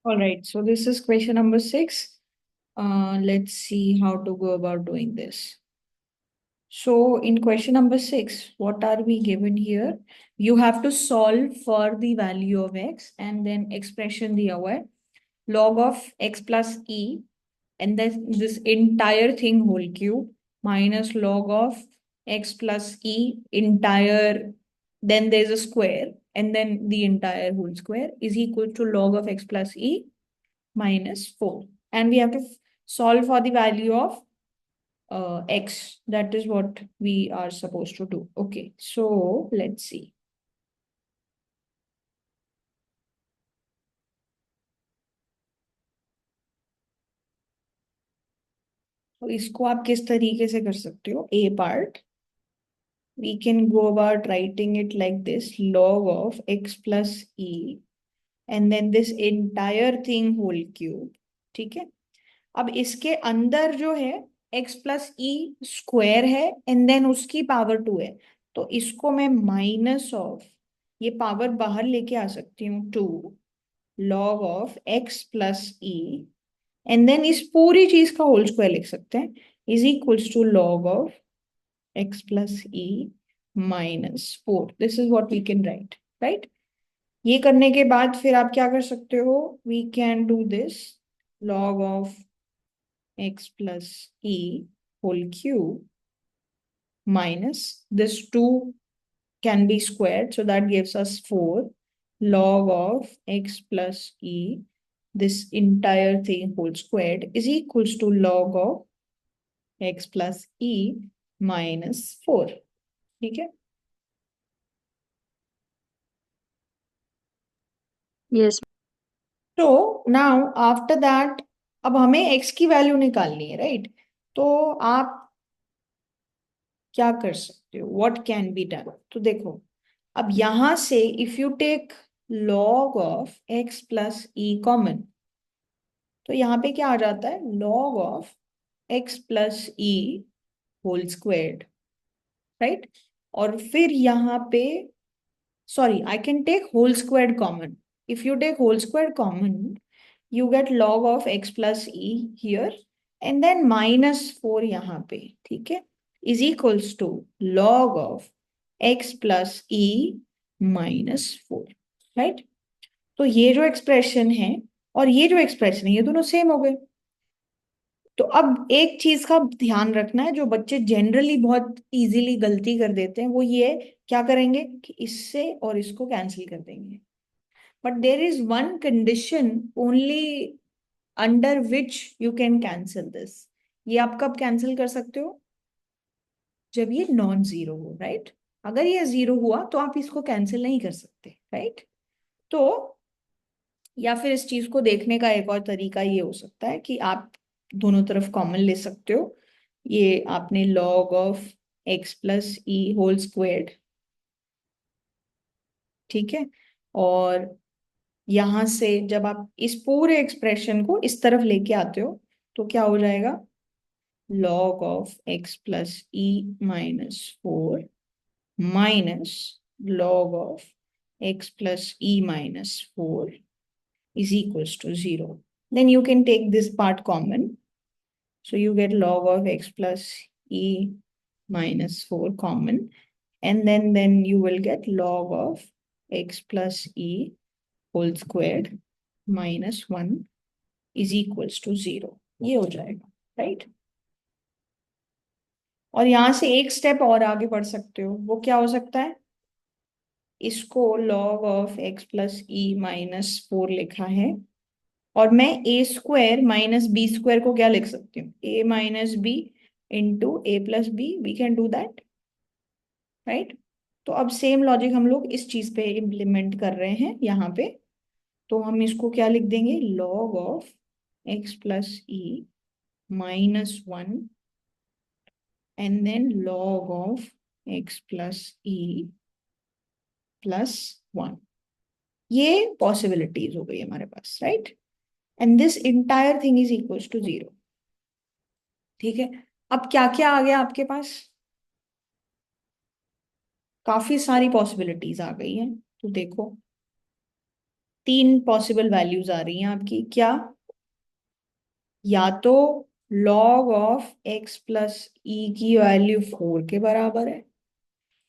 All right, so this is question number 6. Let's see how to go about doing this. So in question number 6, what are we given here? You have to solve for the value of x and then expression दिया हुआ है log of x plus e and then this entire thing whole cube minus log of x plus e entire, then there's a square and then the entire whole square is equal to log of x plus e minus 4. And we have to solve for the value of x. That is what we are supposed to do. Okay, so let's see. तो इसको आप किस तरीके से कर सकते हो? A part, we can go about writing it like this: log of x plus e and then this entire thing whole cube. ठीक है, अब इसके अंदर जो है x प्लस ई स्क्वायर है एंड देन उसकी पावर 2 है, तो इसको मैं माइनस ऑफ, ये पावर बाहर लेके आ सकती हूँ, 2 log of x plus E and then इस पूरी चीज का होल स्क्वायर लिख सकते हैं is equals to log of x plus E minus 4. This is what we can write, right? ये करने के बाद फिर आप क्या कर सकते हो? We can do this log of x plus e whole cube minus this 2 can be squared, so that gives us 4 log of x plus e, this entire thing whole squared is equals to log of x plus e minus 4. ठीक है? Yes. तो now after that अब हमें x की value निकालनी है, right? तो आप क्या कर सकते हो? What can be done? तो देखो, अब यहां से if you take log of x plus E common, तो यहाँ पे क्या आ जाता है? log of x plus E whole squared, right? और फिर यहाँ पे, sorry, I can take whole squared common. If you take whole squared common, you get log of x plus e here and then minus 4 यहाँ पे, ठीक है, is equals to log of x plus e minus 4, right? तो ये जो expression है और ये जो एक्सप्रेशन है ये दोनों सेम हो गए. तो अब एक चीज का ध्यान रखना है, जो बच्चे जनरली बहुत इजीली गलती कर देते हैं वो ये, क्या करेंगे कि इससे और इसको कैंसिल कर देंगे. But there is one condition only under which you can cancel this. ये आप कब कैंसिल कर सकते हो? जब ये नॉन जीरो हो, राइट? अगर ये जीरो हुआ तो आप इसको कैंसिल नहीं कर सकते, राइट? तो या फिर इस चीज को देखने का एक और तरीका ये हो सकता है कि आप दोनों तरफ कॉमन ले सकते हो. ये आपने log of X plus E whole squared, ठीक है, और यहां से जब आप इस पूरे एक्सप्रेशन को इस तरफ लेके आते हो तो क्या हो जाएगा? log of x plus e minus 4 minus log of x plus e minus 4 is equals to 0. Then you can take this part common. So you get log of x plus e minus 4 common. And then you will get log of x plus e whole squared minus 1 is equals to 0. ये हो जाएगा, right? और यहां से एक step और आगे बढ़ सकते हो. वो क्या हो सकता है? इसको log of x plus E minus 4 लिखा है और मैं A square minus B square को क्या लिख सकती हूँ? A minus B into A plus B. We can do that, right? तो अब सेम लॉजिक हम लोग इस चीज पे इम्प्लीमेंट कर रहे हैं यहाँ पे. तो हम इसको क्या लिख देंगे? log of x plus E minus 1 and then log of x plus e plus 1. ये पॉसिबिलिटीज हो गई हमारे पास, right? And this entire thing is equals to 0. ठीक है, अब क्या क्या आ गया आपके पास? काफी सारी पॉसिबिलिटीज आ गई हैं. तो देखो, तीन पॉसिबल वैल्यूज आ रही हैं आपकी, क्या? या तो log ऑफ x प्लस ई की वैल्यू 4 के बराबर है,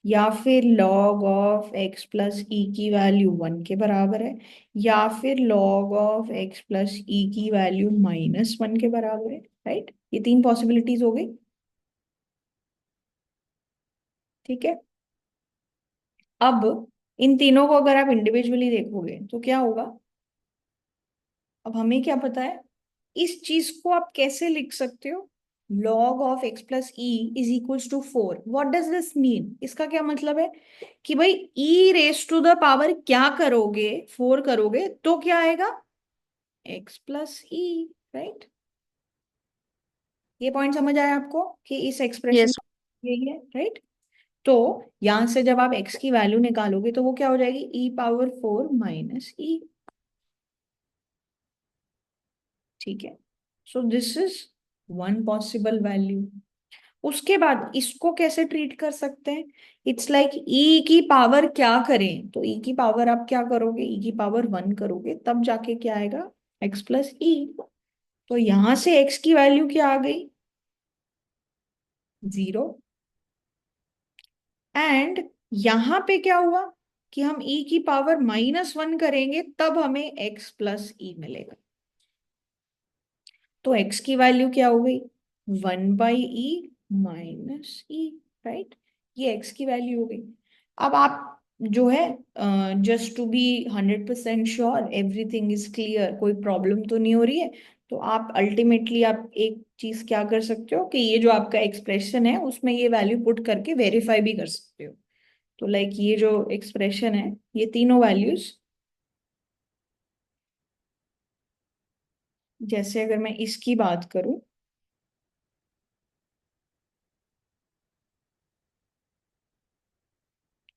या फिर log ऑफ x प्लस ई की वैल्यू 1 के बराबर है, या फिर log ऑफ x प्लस ई की वैल्यू -1 के बराबर है, राइट? ये तीन पॉसिबिलिटीज हो गई, ठीक है। अब इन तीनों को अगर आप इंडिविजुअली देखोगे तो क्या होगा? अब हमें क्या पता है, इस चीज को आप कैसे लिख सकते हो? log of x plus E is equals to 4। What does this mean? इसका क्या मतलब है कि भाई e raise to the power क्या करोगे, 4 करोगे तो क्या आएगा? x plus E, right? ये पॉइंट समझ आया आपको कि इस एक्सप्रेशन यस। का यही है, राइट? तो यहां से जब आप x की वैल्यू निकालोगे तो वो क्या हो जाएगी? e पावर 4 माइनस ई, ठीक है। So this is one possible value. उसके बाद इसको कैसे ट्रीट कर सकते हैं? इट्स लाइक ई की पावर क्या करें, तो ई की पावर आप क्या करोगे? ई की पावर 1 करोगे तब जाके क्या आएगा? x प्लस ई। तो यहां से x की वैल्यू क्या आ गई? 0। एंड यहां पे क्या हुआ कि हम e की पावर -1 करेंगे तब हमें x प्लस ई मिलेगा। तो x की वैल्यू क्या हो गई? 1/e minus E, right? ये x की वैल्यू हो गई। अब आप जो है, just to be 100% sure everything is clear, कोई प्रॉब्लम तो नहीं हो रही है, तो आप अल्टीमेटली आप एक चीज क्या कर सकते हो कि ये जो आपका एक्सप्रेशन है उसमें ये वैल्यू पुट करके वेरीफाई भी कर सकते हो। तो लाइक ये जो एक्सप्रेशन है, ये तीनों वैल्यूज, जैसे अगर मैं इसकी बात करूं,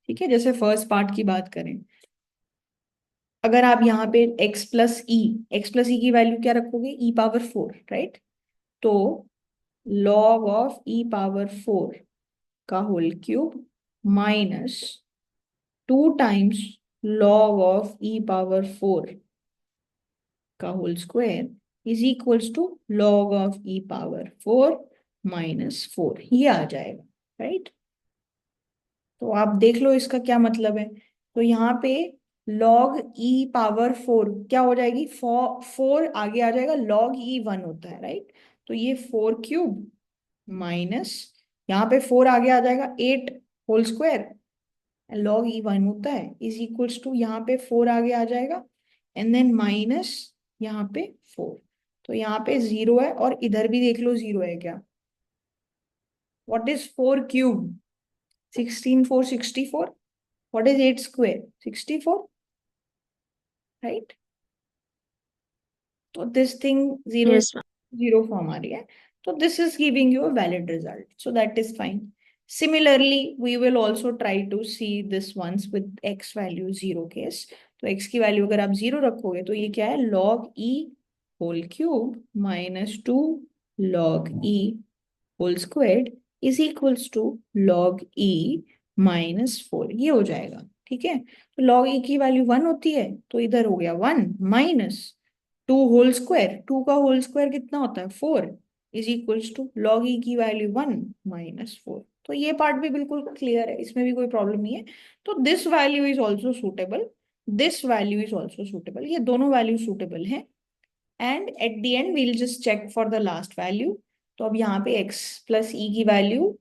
ठीक है, जैसे फर्स्ट पार्ट की बात करें, अगर आप यहाँ पे x प्लस ई की वैल्यू क्या रखोगे? e power 4, right? तो log ऑफ e पावर 4 का whole cube minus 2 times log of e power 4 का whole square is equals to log of e power 4 -4, ये आ जाएगा, राइट? तो आप देख लो इसका क्या मतलब है। तो यहाँ पे log e पावर 4 क्या हो जाएगी? 4 आगे आ जाएगा, log e 1 होता है, राइट? तो ये 4 क्यूब माइनस, यहाँ पे 4 आगे आ जाएगा 8 होल स्क्वायर, log e 1 होता है, इज इक्वल्स टू यहाँ पे 4 आगे आ जाएगा एंड देन माइनस यहाँ पे 4। तो यहाँ पे 0 है और इधर भी देख लो 0 है क्या? What is 4 cube? 16 4 64। What is 8 square? 64, right? तो this thing zero yes ma'am. Zero form आ रही है, तो this is giving you a valid result, so that is fine. Similarly, we will also try to see this once with x value 0 case. तो x की value अगर आप 0 रखोगे तो ये क्या है? log e whole cube -2 log e whole squared is equals to log e -4, ये हो जाएगा, ठीक है। तो log e की वैल्यू 1 होती है तो इधर हो गया 1 माइनस 2 होल स्क्वायर, 2 का होल स्क्वायर कितना होता है? 4, is equals to log e की वैल्यू 1 -4। तो ये पार्ट भी बिल्कुल क्लियर है, इसमें भी कोई प्रॉब्लम नहीं है। तो this value is also suitable, this value is also suitable, ये दोनों वैल्यू सुटेबल हैं। And at the end we'll just check for the last value. तो अब यहाँ पे x प्लस ई की वैल्यू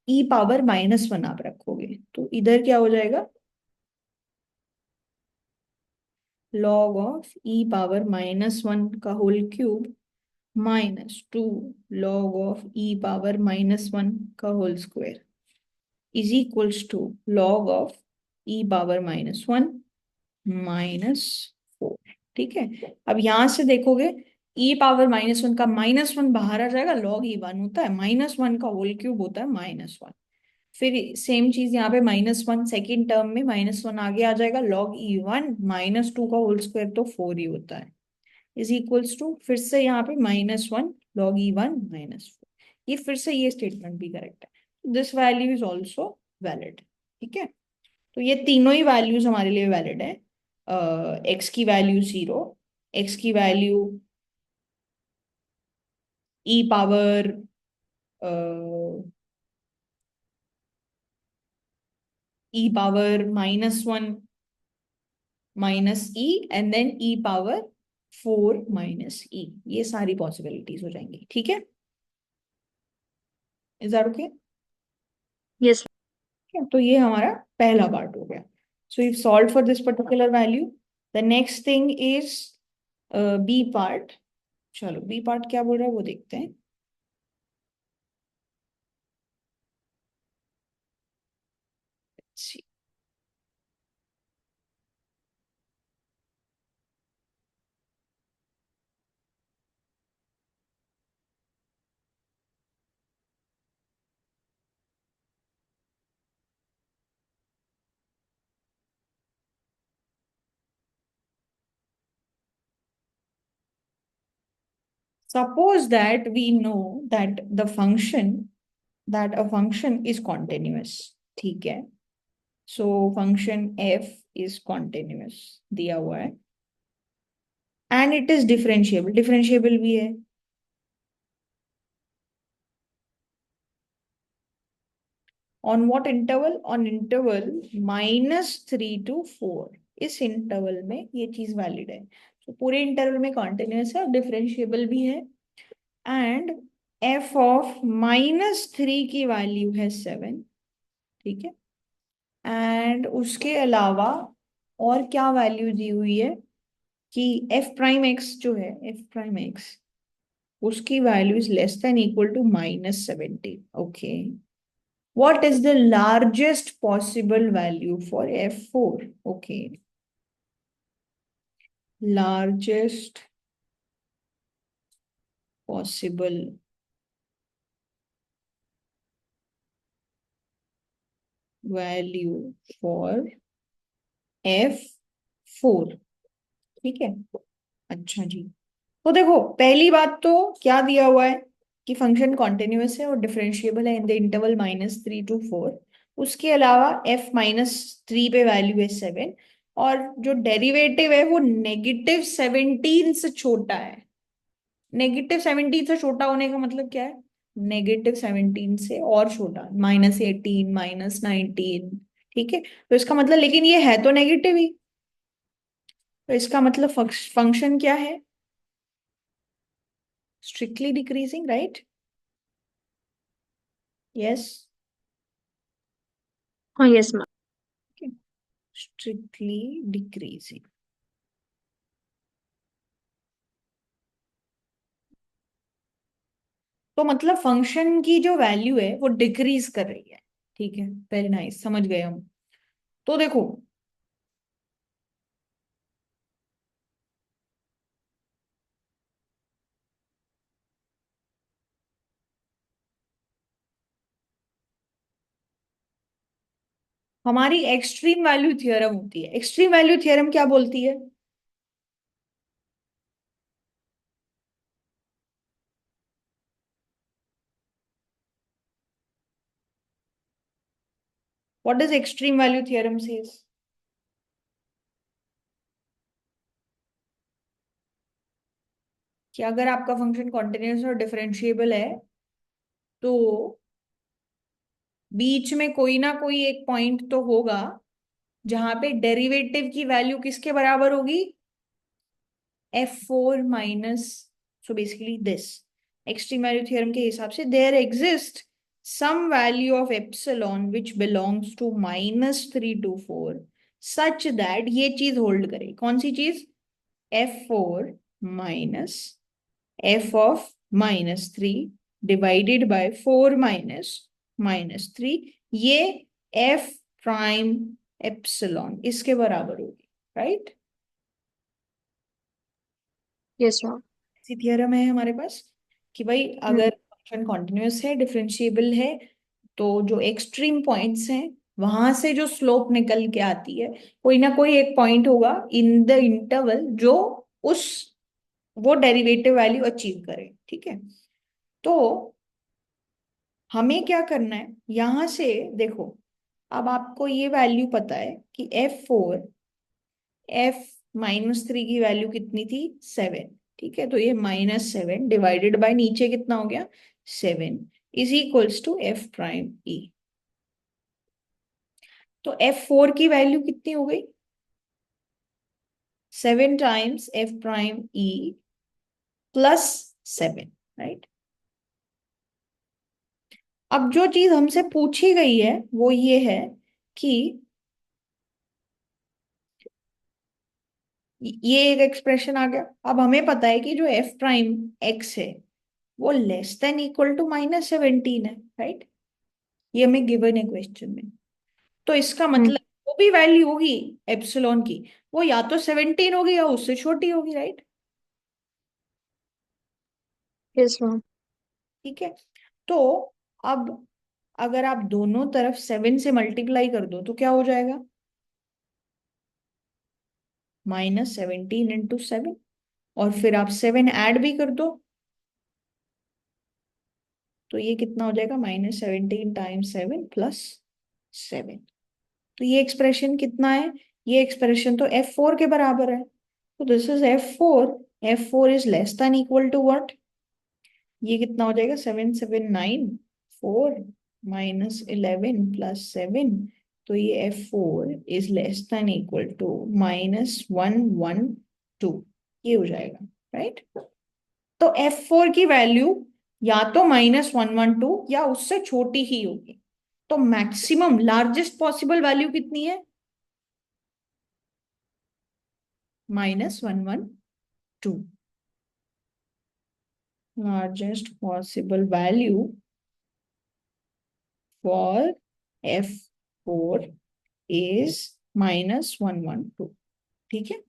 e पावर -1 आप रखोगे तो इधर क्या हो जाएगा? log ऑफ e पावर -1 का whole cube -2 log of e power -1 का whole square is equals to log of e power -1 -4, ठीक है। अब यहां से देखोगे e पावर -1 का -1 बाहर आ जाएगा, log e 1 होता है, -1 का होल क्यूब होता है -1। फिर सेम चीज यहाँ पे -1 सेकेंड टर्म में -1 आगे आ जाएगा, log e 1 -2 का होल स्क्वायर तो 4 ही होता है, इज इक्वल्स टू फिर से यहाँ पे -1 log e 1 -4। ये फिर से ये स्टेटमेंट भी करेक्ट है, this value is also valid, ठीक है। तो ये तीनों ही वैल्यूज हमारे लिए वैलिड है। एक्स की वैल्यू 0, एक्स की value e power -1 -e and then e⁴ ये सारी पॉसिबिलिटीज हो जाएंगी, ठीक है? Is that okay? यस। तो ये हमारा पहला पार्ट हो गया. So if solve for this particular value, the next thing is b part. चलो बी पार्ट क्या बोल रहा है वो देखते हैं. Suppose that we know that a function is continuous. ठीक है. So function f is continuous दिया हुआ है and it is differentiable भी है. On what interval? On interval -3 to 4. इस इंटरवल में ये चीज वैलिड है. तो पूरे इंटरवल में कॉन्टिन्यूस है और डिफरेंशिएबल भी है. एंड f ऑफ -3 की वैल्यू है 7. ठीक है. एंड उसके अलावा और क्या वैल्यू दी हुई है कि f प्राइम x जो है, f प्राइम x उसकी value is less than equal to -17. Okay. What is the largest possible value for f4? Okay. Largest possible value for f4. ठीक है. अच्छा जी. तो देखो पहली बात तो क्या दिया हुआ है कि फंक्शन कॉन्टिन्यूअस है और डिफरेंशिएबल है इन द इंटरवल -3 to 4. उसके अलावा f-3 पे वैल्यू है 7 और जो डेरिवेटिव है वो -17 से छोटा है. -17 से छोटा होने का मतलब क्या है? -17 से और छोटा, -18 -19. ठीक है. तो इसका मतलब, लेकिन ये है तो नेगेटिव ही. तो इसका मतलब फंक्शन क्या है? Strictly decreasing, right? यस. हाँ यस मैम। Strictly decreasing. तो मतलब फंक्शन की जो वैल्यू है वो डिक्रीज कर रही है. ठीक है. वेरी नाइस, समझ गए हम. तो देखो हमारी एक्सट्रीम वैल्यू थ्योरम होती है. एक्सट्रीम वैल्यू थ्योरम क्या बोलती है? What does extreme value theorem says? कि अगर आपका फंक्शन कॉन्टिन्यूस और डिफरेंशिएबल है तो बीच में कोई ना कोई एक पॉइंट तो होगा जहां पे डेरिवेटिव की वैल्यू किसके बराबर होगी? f4 minus. So basically this extreme value theorem के हिसाब से there exist some value of epsilon which belongs to -3 to 4 such that ये चीज होल्ड करे. कौन सी चीज? f4 minus f(-3) divided by 4 -3. ये f प्राइम एप्सिलॉन इसके बराबर होगी, राइट? Yes ma'am. ऐसी थियरम है हमारे पास कि भाई अगर फंक्शन कॉन्टिन्यूस है, डिफरेंशिएबल है, तो जो एक्सट्रीम पॉइंट्स हैं वहां से जो स्लोप निकल के आती है, कोई ना कोई एक पॉइंट होगा इन द इंटरवल जो उस वो डेरिवेटिव वैल्यू अचीव करे. ठीक है. तो हमें क्या करना है यहां से? देखो अब आपको ये वैल्यू पता है कि f4 f-3 की वैल्यू कितनी थी? 7। ठीक है, तो ये -7 डिवाइडेड बाय नीचे कितना हो गया? 7 is equals to f prime e। तो f4 की वैल्यू कितनी हो गई? 7 times f prime e plus 7, right. अब जो चीज हमसे पूछी गई है वो ये है कि ये एक एक्सप्रेशन आ गया। अब हमें पता है कि जो f प्राइम x है वो लेस देन इक्वल टू -17 है, राइट। ये हमें गिवन है क्वेश्चन में। तो इसका मतलब वो भी वैल्यू होगी एप्सिलॉन की, वो या तो 17 होगी या उससे छोटी होगी, राइट। Yes ma'am. ठीक है, तो अब अगर आप दोनों तरफ 7 से मल्टीप्लाई कर दो तो क्या हो जाएगा? -17 × 7, और फिर आप 7 ऐड भी कर दो तो ये कितना हो जाएगा? -17 टाइम्स 7 प्लस 7। तो ये एक्सप्रेशन कितना है? ये एक्सप्रेशन तो f4 के बराबर है। तो this is f4। f4 is less than equal to what? ये कितना हो जाएगा? 779 4 -11 प्लस 7। तो ये f4 is less than equal to -112, ये हो जाएगा, राइट। तो f4 की वैल्यू या तो -112 या उससे छोटी ही होगी। तो मैक्सिमम लार्जेस्ट पॉसिबल वैल्यू कितनी है? -112। Largest possible value for f4 is -112। ठीक है,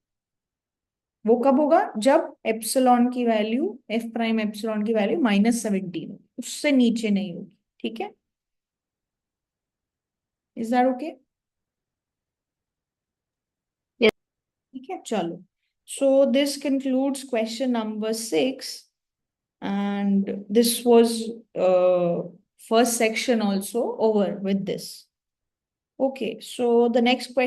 वो कब होगा? जब एप्सिलॉन की वैल्यू, f प्राइम एप्सिलॉन की वैल्यू -17 होगी, उससे नीचे नहीं होगी। ठीक है, इज दैट ओके? यस। ठीक है, चलो। So this concludes question number 6, and this was first section also over with this. Okay, so the next question